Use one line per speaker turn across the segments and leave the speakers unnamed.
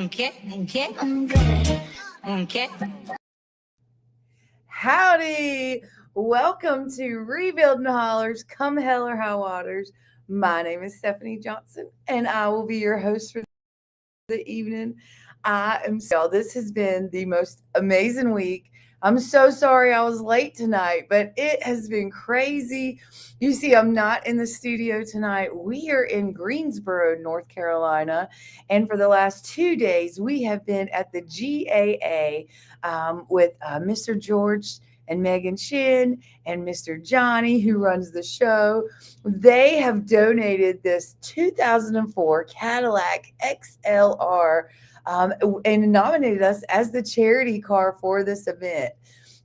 Okay. Howdy. Welcome to Rebuilding Hollers, come hell or high waters. My name is Stephanie Johnson, and I will be your host for the evening. Y'all. This has been the most amazing week. I'm so sorry I was late tonight, but it has been crazy. You see, I'm not in the studio tonight. We are in Greensboro, North Carolina. And for the last 2 days, we have been at the GAA with Mr. George and Megan Shin and Mr. Johnny, who runs the show. They have donated this 2004 Cadillac XLR and nominated us as the charity car for this event.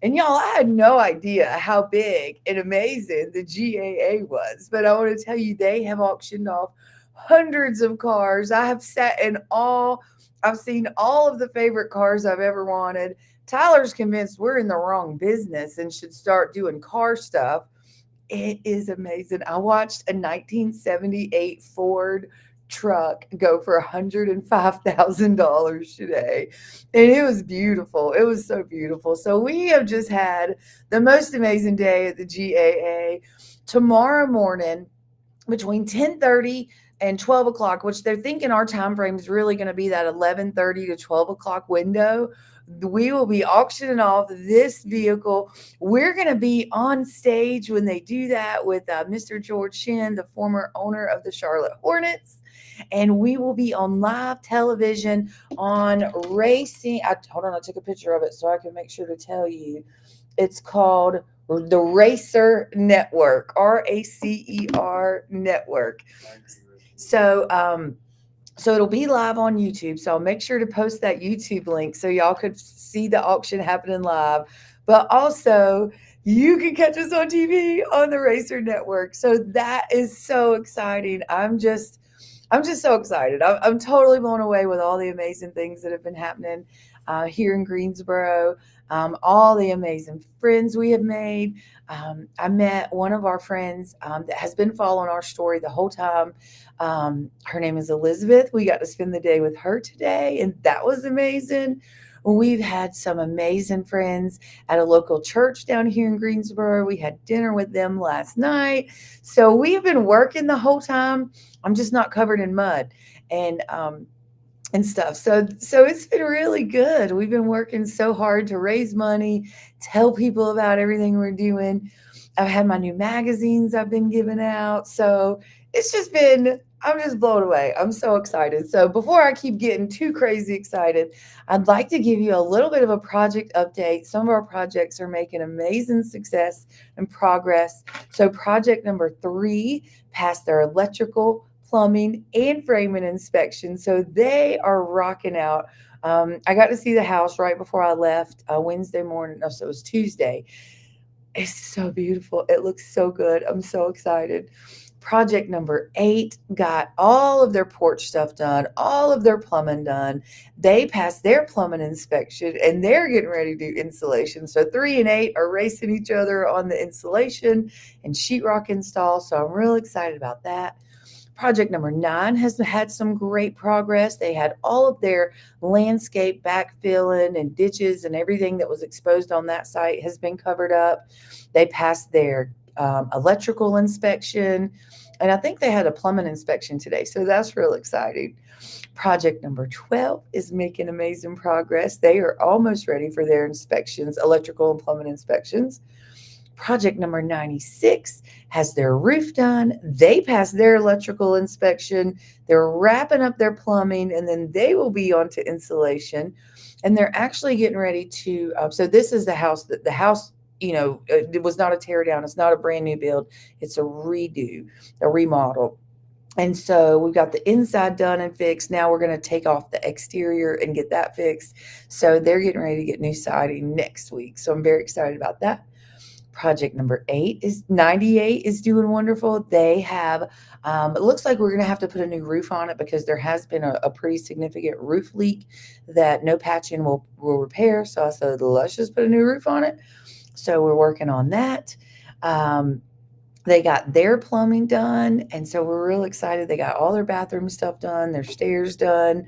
And y'all, I had no idea how big and amazing the GAA was, but I want to tell you, they have auctioned off hundreds of cars. I have sat in awe. I've seen all of the favorite cars I've ever wanted. Tyler's convinced we're in the wrong business and should start doing car stuff. It is amazing. I watched a 1978 Ford truck go for $105,000 today. And it was beautiful. It was so beautiful. So we have just had the most amazing day at the GAA. Tomorrow morning, between 10:30 and 12 o'clock, which they're thinking our time frame is really going to be that 11:30 to 12 o'clock window, we will be auctioning off this vehicle. We're going to be on stage when they do that with Mr. George Shin, the former owner of the Charlotte Hornets. And we will be on live television on racing. Hold on, I took a picture of it so I can make sure to tell you. It's called the Racer Network, RACER Network. So it'll be live on YouTube. So I'll make sure to post that YouTube link so y'all could see the auction happening live. But also, you can catch us on TV on the Racer Network. So that is so exciting. I'm just so excited. I'm totally blown away with all the amazing things that have been happening here in Greensboro. All the amazing friends we have made. I met one of our friends that has been following our story the whole time. Her name is Elizabeth. We got to spend the day with her today, and that was amazing. We've had some amazing friends at a local church down here in Greensboro. We had dinner with them last night. So we've been working the whole time. I'm just not covered in mud and stuff. So it's been really good. We've been working so hard to raise money, tell people about everything we're doing. I've had my new magazines I've been giving out. So it's just been, I'm just blown away. I'm so excited. So before I keep getting too crazy excited, I'd like to give you a little bit of a project update. Some of our projects are making amazing success and progress. So project number 3 passed their electrical, plumbing, and framing inspection. So they are rocking out. I got to see the house right before I left Wednesday morning. No, so it was Tuesday. It's so beautiful. It looks so good. I'm so excited. Project number 8 got all of their porch stuff done, all of their plumbing done. They passed their plumbing inspection and they're getting ready to do insulation. So 3 and 8 are racing each other on the insulation and sheetrock install. So I'm really excited about that. Project number 9 has had some great progress. They had all of their landscape backfilling and ditches and everything that was exposed on that site has been covered up. They passed their electrical inspection, and I think they had a plumbing inspection today. So that's real exciting. Project number 12 is making amazing progress. They are almost ready for their inspections, electrical and plumbing inspections. Project number 96 has their roof done. They passed their electrical inspection. They're wrapping up their plumbing, and then they will be on to insulation. And they're actually getting ready to, so this is the house, it was not a tear down. It's not a brand new build. It's a redo, a remodel. And so we've got the inside done and fixed. Now we're going to take off the exterior and get that fixed. So they're getting ready to get new siding next week. So I'm very excited about that. Project number 98 is doing wonderful. They have, it looks like we're going to have to put a new roof on it because there has been a pretty significant roof leak that no patching will repair. So I said, let's just put a new roof on it. So we're working on that. They got their plumbing done, and so we're real excited. They got all their bathroom stuff done, their stairs done.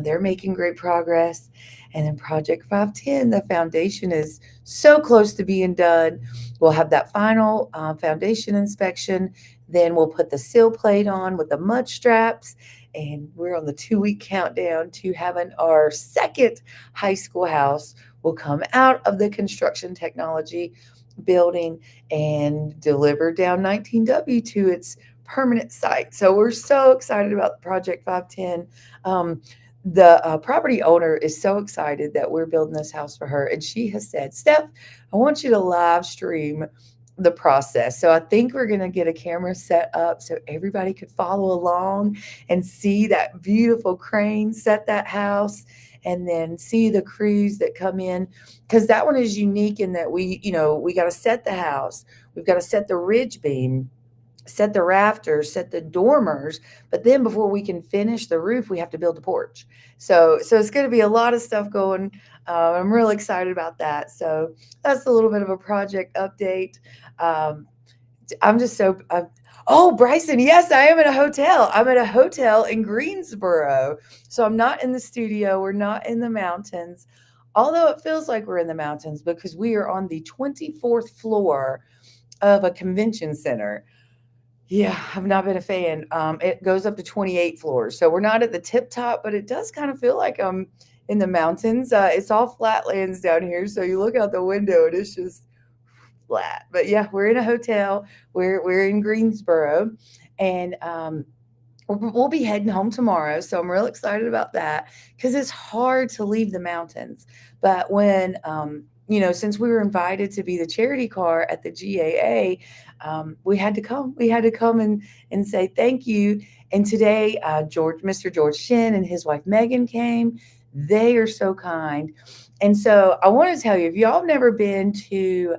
They're making great progress. And then Project 510, the foundation is so close to being done. We'll have that final foundation inspection. Then we'll put the sill plate on with the mud straps. And we're on the 2-week countdown to having our second high school house. Will come out of the construction technology building and delivered down 19W to its permanent site. So we're so excited about Project 510. The property owner is so excited that we're building this house for her. And she has said, Steph, I want you to live stream the process. So I think we're going to get a camera set up so everybody could follow along and see that beautiful crane set that house, and then see the crews that come in, because that one is unique in that we got to set the house, we've got to set the ridge beam, set the rafters, set the dormers, but then before we can finish the roof, we have to build the porch. So it's going to be a lot of stuff going. I'm really excited about that. So that's a little bit of a project update. Um, I'm just so. Oh, Bryson, yes, I am in a hotel. I'm at a hotel in Greensboro. So I'm not in the studio. We're not in the mountains, although it feels like we're in the mountains because we are on the 24th floor of a convention center. Yeah, I've not been a fan. It goes up to 28 floors. So we're not at the tip top, but it does kind of feel like I'm in the mountains. It's all flatlands down here. So you look out the window and it's just flat. But yeah, we're in a hotel. We're in Greensboro, and we'll be heading home tomorrow. So I'm real excited about that because it's hard to leave the mountains. But when since we were invited to be the charity car at the GAA, we had to come. We had to come and say thank you. And today, Mr. George Shin and his wife Megan came. They are so kind. And so I want to tell you, if y'all have never been to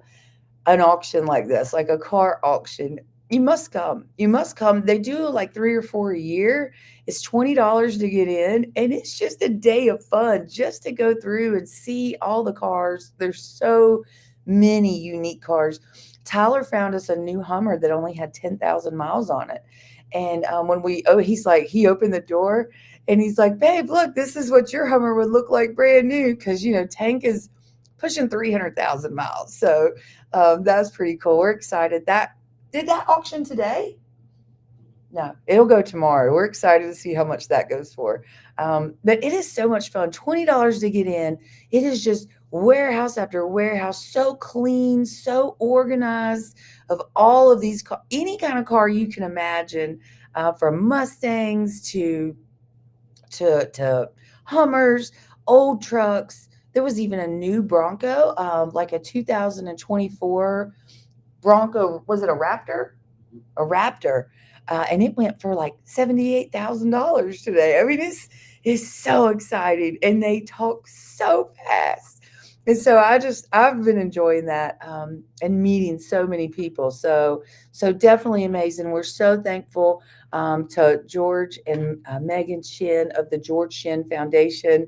an auction like this, like a car auction, you must come. You must come. They do like 3 or 4 a year. It's $20 to get in, and it's just a day of fun just to go through and see all the cars. There's so many unique cars. Tyler found us a new Hummer that only had 10,000 miles on it. And he opened the door and he's like, babe, look, this is what your Hummer would look like brand new. Cause Tank is pushing 300,000 miles. So that's pretty cool. We're excited. Did that auction today? No, it'll go tomorrow. We're excited to see how much that goes for. But it is so much fun. $20 to get in. It is just warehouse after warehouse, so clean, so organized, of all of these, any kind of car you can imagine, from Mustangs to Hummers, old trucks. There was even a new Bronco, like a 2024 Bronco. Was it a Raptor? A Raptor. And it went for like $78,000 today. I mean, it's so exciting, and they talk so fast. And so I've been enjoying that, and meeting so many people. So definitely amazing. We're so thankful to George and Megan Shin of the George Shin Foundation.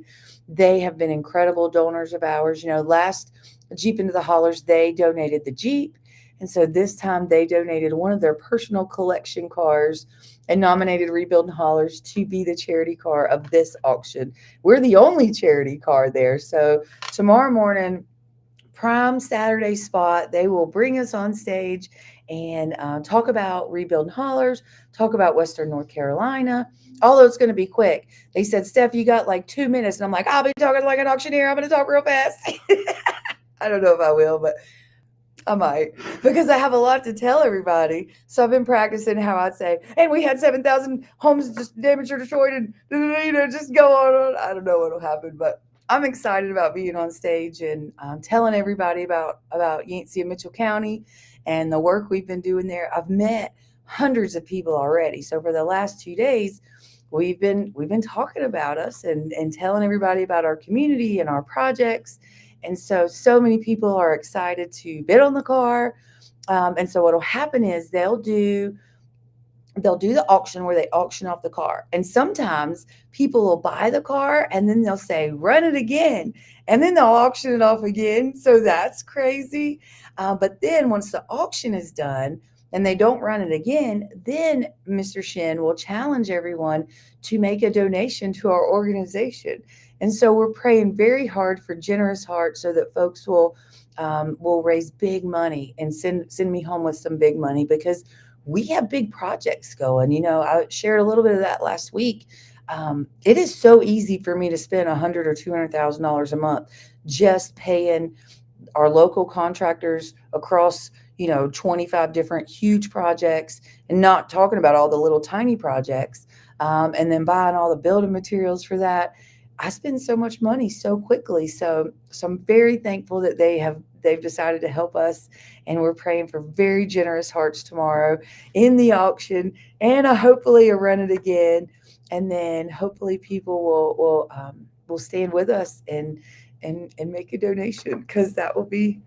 They have been incredible donors of ours. Last Jeep into the Hollers, they donated the Jeep. And so this time they donated one of their personal collection cars and nominated Rebuild and Hollers to be the charity car of this auction. We're the only charity car there. So tomorrow morning, prime Saturday spot, they will bring us on stage and talk about Rebuild and Hollers, talk about Western North Carolina, although it's going to be quick. They said, Steph, you got like 2 minutes. And I'm like, I'll be talking like an auctioneer. I'm going to talk real fast. I don't know if I will, but I might, because I have a lot to tell everybody. So I've been practicing how I'd say, and we had 7,000 homes just damaged or destroyed, and just go on. I don't know what'll happen, but I'm excited about being on stage and telling everybody about Yancey and Mitchell County and the work we've been doing there. I've met hundreds of people already. So for the last 2 days, we've been talking about us and telling everybody about our community and our projects. And so many people are excited to bid on the car. And so what'll happen is they'll do the auction where they auction off the car. And sometimes people will buy the car and then they'll say, run it again. And then they'll auction it off again. So that's crazy. But then once the auction is done, and they don't run it again, then Mr. Shin will challenge everyone to make a donation to our organization. And so we're praying very hard for generous hearts so that folks will raise big money and send me home with some big money, because we have big projects going. I shared a little bit of that last week. It is so easy for me to spend $100,000 or $200,000 a month just paying our local contractors across 25 different huge projects, and not talking about all the little tiny projects, and then buying all the building materials for that. I spend so much money so quickly. So I'm very thankful that they've decided to help us, and we're praying for very generous hearts tomorrow in the auction, and hopefully a run it again, and then hopefully people will stand with us and make a donation, because that would be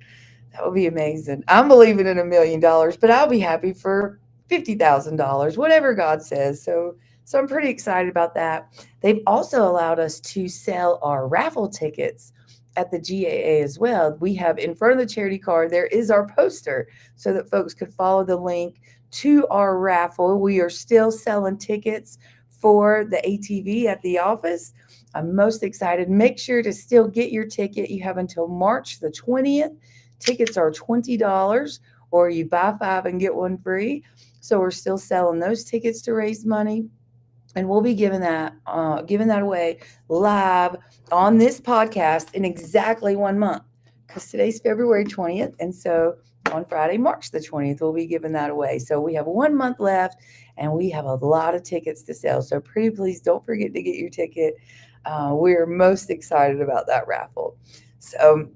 amazing. I'm believing in $1 million, but I'll be happy for $50,000, whatever God says. So I'm pretty excited about that. They've also allowed us to sell our raffle tickets at the GAA as well. We have in front of the charity card, there is our poster so that folks could follow the link to our raffle. We are still selling tickets for the ATV at the office. I'm most excited. Make sure to still get your ticket. You have until March the 20th. Tickets are $20, or you buy 5 and get 1 free. So we're still selling those tickets to raise money. And we'll be giving that away live on this podcast in exactly 1 month, because today's February 20th. And so on Friday, March the 20th, we'll be giving that away. So we have 1 month left, and we have a lot of tickets to sell. So pretty please don't forget to get your ticket. We're most excited about that raffle. So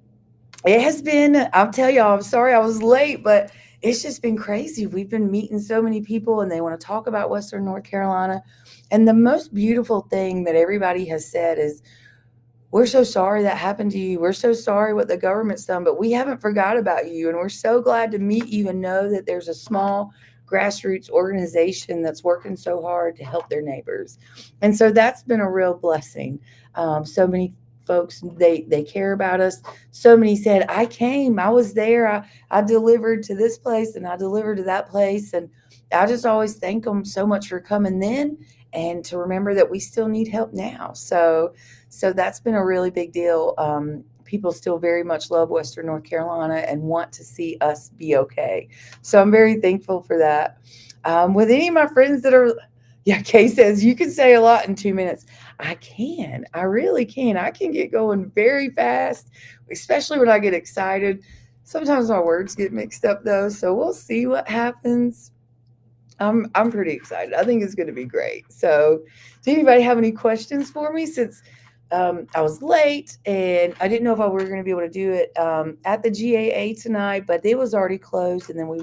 it has been, I'll tell y'all, I'm sorry I was late, but it's just been crazy. We've been meeting so many people, and they want to talk about Western North Carolina. And the most beautiful thing that everybody has said is, we're so sorry that happened to you. We're so sorry what the government's done, but we haven't forgot about you. And we're so glad to meet you and know that there's a small grassroots organization that's working so hard to help their neighbors. And so that's been a real blessing. So many folks, they care about us. So many said, I was there, I delivered to this place and I delivered to that place. And I just always thank them so much for coming then, and to remember that we still need help now. So that's been a really big deal. People still very much love Western North Carolina and want to see us be okay. So I'm very thankful for that. With any of my friends that are, Kay says, you can say a lot in 2 minutes. I can. I really can. I can get going very fast, especially when I get excited. Sometimes my words get mixed up, though. So we'll see what happens. I'm pretty excited. I think it's going to be great. So does anybody have any questions for me, since I was late and I didn't know if I were going to be able to do it at the GAA tonight, but it was already closed. And then we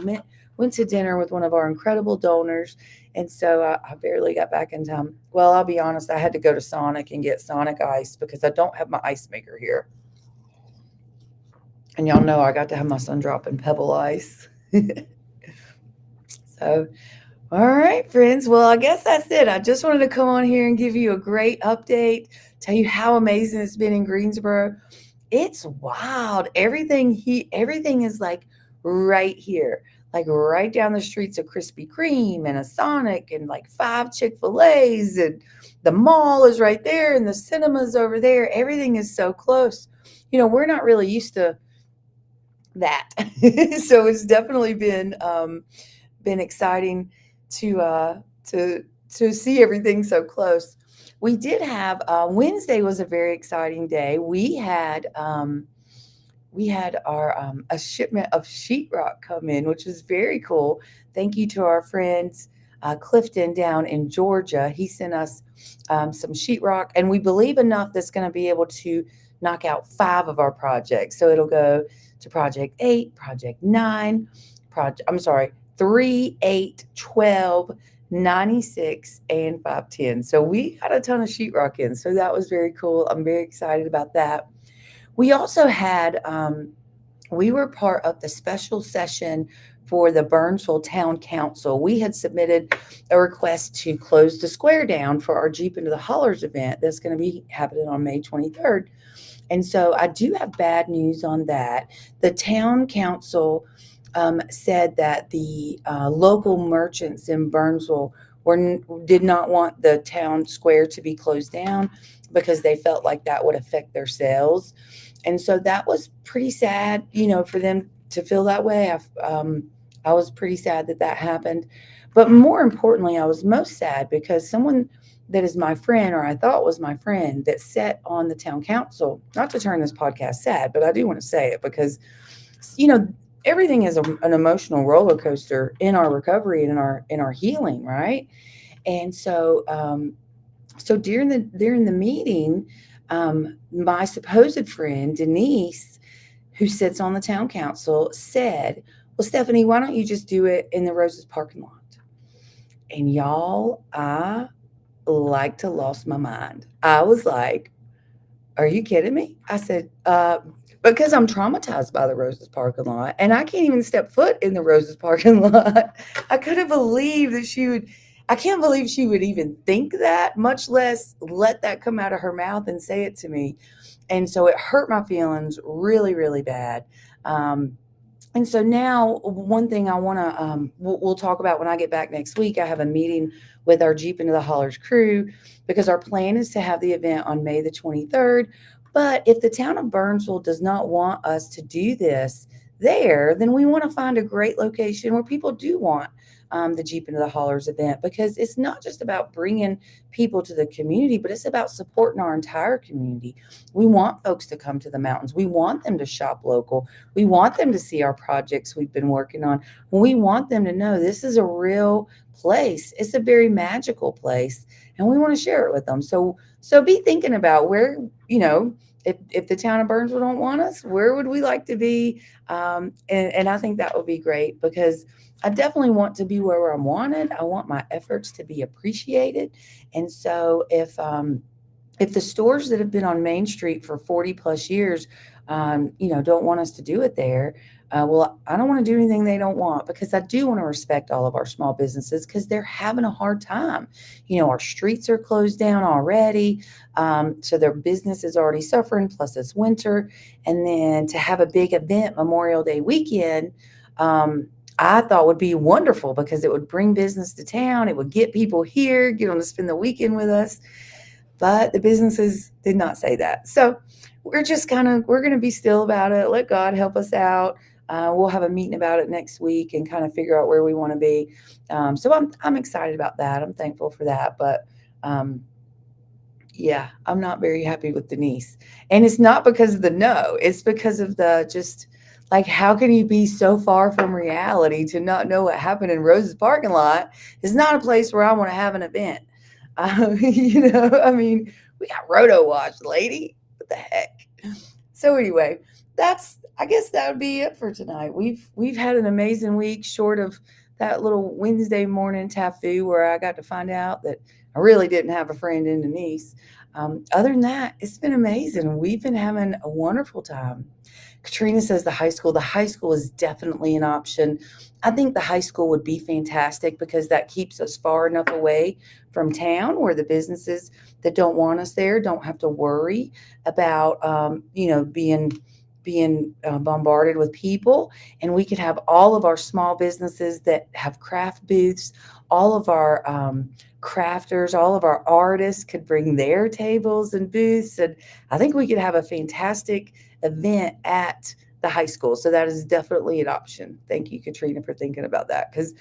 went to dinner with one of our incredible donors. And so I barely got back in time. Well, I'll be honest, I had to go to Sonic and get Sonic ice because I don't have my ice maker here. And y'all know I got to have my sun drop and pebble ice. So, all right, friends. Well, I guess that's it. I just wanted to come on here and give you a great update, tell you how amazing it's been in Greensboro. It's wild. Everything is like right here, like right down the streets of Krispy Kreme and a Sonic and like 5 Chick-fil-A's, and the mall is right there and the cinema's over there. Everything is so close. We're not really used to that. So it's definitely been exciting to see everything so close. We did have Wednesday was a very exciting day. We had our a shipment of sheetrock come in, which was very cool. Thank you to our friends Clifton down in Georgia. He sent us some sheetrock, and we believe enough that's going to be able to knock out 5 of our projects. So it'll go to project 8, project 9, 3, 8, 12, 96, and 510. So we got a ton of sheetrock in. So that was very cool. I'm very excited about that. We also had, we were part of the special session for the Burnsville Town Council. We had submitted a request to close the square down for our Jeep into the Hollers event that's going to be happening on May 23rd. And so I do have bad news on that. The town council said that the local merchants in Burnsville did not want the town square to be closed down because they felt like that would affect their sales. And so that was pretty sad, for them to feel that way. I was pretty sad that that happened. But more importantly, I was most sad because someone that is my friend, or I thought was my friend, that sat on the town council, not to turn this podcast sad, but I do want to say it because, you know, everything is an emotional roller coaster in our recovery and in our healing, right? And so during the meeting, my supposed friend Denise, who sits on the town council, said, "Well, Stephanie, why don't you just do it in the Roses parking lot?" And y'all, I like to lost my mind. I was like, "Are you kidding me?" I said, because I'm traumatized by the Roses parking lot, and I can't even step foot in the Roses parking lot. I couldn't believe that she would. I can't believe she would even think that, much less let that come out of her mouth and say it to me. And so it hurt my feelings really, really bad. And so now, one thing I want to, we'll talk about when I get back next week. I have a meeting with our Jeep into the Hollers crew because our plan is to have the event on May the 23rd. But if the town of Burnsville does not want us to do this there, then we want to find a great location where people do want the Jeep into the Hollers event, because it's not just about bringing people to the community, but it's about supporting our entire community. We want folks to come to the mountains. We want them to shop local. We want them to see our projects we've been working on. We want them to know this is a real place. It's a very magical place, and we want to share it with them. So be thinking about where, if the town of Burnsville don't want us, where would we like to be? And I think that would be great, because I definitely want to be where I'm wanted. I want my efforts to be appreciated. And so if the stores that have been on Main Street for 40 plus years, don't want us to do it there, well, I don't want to do anything they don't want, because I do want to respect all of our small businesses because they're having a hard time. Our streets are closed down already. So their business is already suffering, plus it's winter. And then to have a big event Memorial Day weekend, I thought would be wonderful, because it would bring business to town. It would get people here, get them to spend the weekend with us. But the businesses did not say that. So we're going to be still about it. Let God help us out. We'll have a meeting about it next week and kind of figure out where we want to be. So I'm excited about that. I'm thankful for that. But yeah, I'm not very happy with Denise. And it's not because of the no. It's because of the just, like, how can you be so far from reality to not know what happened in Rose's parking lot? It's not a place where I want to have an event. I mean, we got roto washed, lady. What the heck? So anyway, I guess that would be it for tonight. We've had an amazing week, short of that little Wednesday morning tafu where I got to find out that I really didn't have a friend in Denise. Other than that, it's been amazing. We've been having a wonderful time. Katrina says the high school. The high school is definitely an option. I think the high school would be fantastic, because that keeps us far enough away from town where the businesses that don't want us there don't have to worry about, being bombarded with people. And we could have all of our small businesses that have craft booths, all of our crafters, all of our artists could bring their tables and booths. And I think we could have a fantastic event at the high school. So that is definitely an option. Thank you, Katrina, for thinking about that, because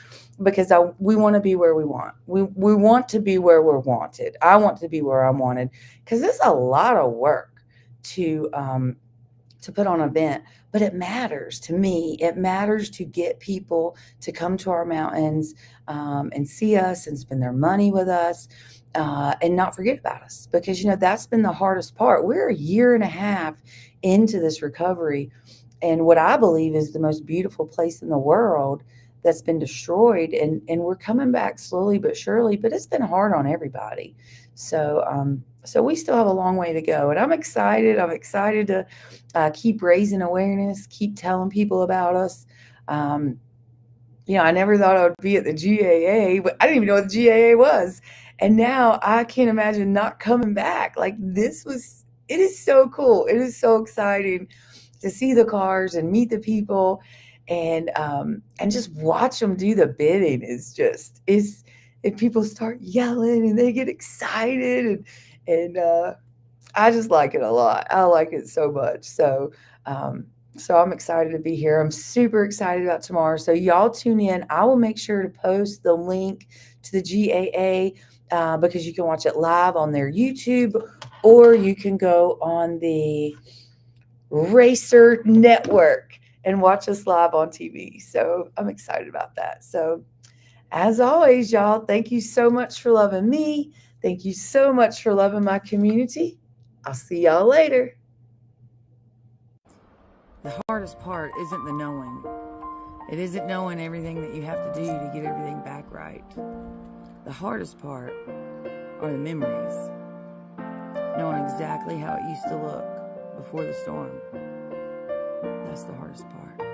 we want to be where we want. We want to be where we're wanted. I want to be where I'm wanted, because it's a lot of work to put on an event, but it matters to me. It matters to get people to come to our mountains and see us and spend their money with us, and not forget about us, because that's been the hardest part. We're a year and a half into this recovery, and what I believe is the most beautiful place in the world that's been destroyed, and we're coming back slowly but surely, but it's been hard on everybody. So we still have a long way to go, and I'm excited. I'm excited to keep raising awareness, keep telling people about us. I never thought I would be at the GAA, but I didn't even know what the GAA was. And now I can't imagine not coming back. Like, it is so cool. It is so exciting to see the cars and meet the people. and just watch them do the bidding is and people start yelling and they get excited and I just like it a lot. I like it so much. So I'm excited to be here. I'm super excited about tomorrow. So y'all tune in. I will make sure to post the link to the GAA because you can watch it live on their YouTube, or you can go on the Racer Network and watch us live on TV. So I'm excited about that. So as always, y'all, thank you so much for loving me. Thank you so much for loving my community. I'll see y'all later. The hardest part isn't the knowing. It isn't knowing everything that you have to do to get everything back right. The hardest part are the memories. Knowing exactly how it used to look before the storm. That's the hardest part.